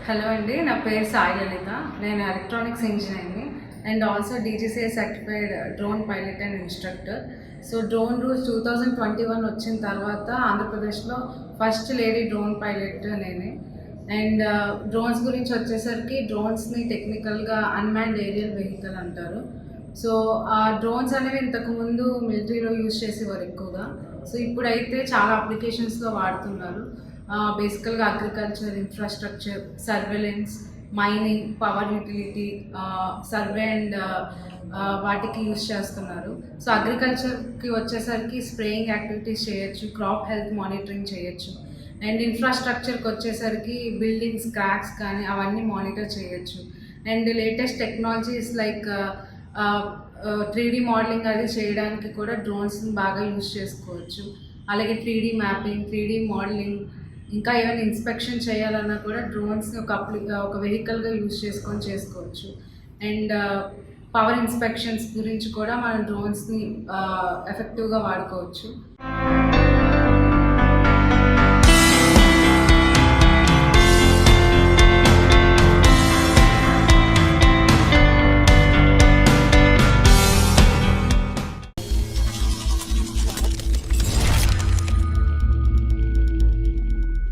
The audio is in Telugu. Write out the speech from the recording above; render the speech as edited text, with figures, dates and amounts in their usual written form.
హలో అండి, నా పేరు సాయి లలిత. నేను ఎలక్ట్రానిక్స్ ఇంజనీర్ని and also DGCA certified drone pilot and instructor. So drone rules 2021 వచ్చిన తర్వాత ఆంధ్రప్రదేశ్లో ఫస్ట్ లేడీ డ్రోన్ పైలట్ నేనే. అండ్ డ్రోన్స్ గురించి వచ్చేసరికి డ్రోన్స్ని టెక్నికల్గా అన్మాన్డ్ ఏరియల్ వెహికల్ అంటారు. సో ఆ డ్రోన్స్ అనేవి ఇంతకుముందు మిలిటరీలో యూజ్ చేసేవారు ఎక్కువగా. సో ఇప్పుడైతే చాలా అప్లికేషన్స్లో వాడుతున్నారు. బేసికల్గా agriculture, infrastructure, surveillance, mining, power utility, survey and వాటికి యూజ్ చేస్తున్నారు. సో అగ్రికల్చర్కి వచ్చేసరికి స్ప్రేయింగ్ యాక్టివిటీస్ చేయొచ్చు, క్రాప్ హెల్త్ మానిటరింగ్ చేయొచ్చు. అండ్ ఇన్ఫ్రాస్ట్రక్చర్కి వచ్చేసరికి బిల్డింగ్స్ క్రాక్స్ కానీ అవన్నీ మానిటర్ చేయొచ్చు. And latest technologies like 3D modelling అది చేయడానికి కూడా డ్రోన్స్ని బాగా యూజ్ చేసుకోవచ్చు. అలాగే 3D మ్యాపింగ్, 3D మోడలింగ్, ఇంకా ఏమైనా ఇన్స్పెక్షన్ చేయాలన్నా కూడా డ్రోన్స్ని ఒక వెహికల్గా యూజ్ చేసుకొని చేసుకోవచ్చు. అండ్ పవర్ ఇన్స్పెక్షన్స్ గురించి కూడా మనం డ్రోన్స్ని ఎఫెక్టివ్గా వాడుకోవచ్చు.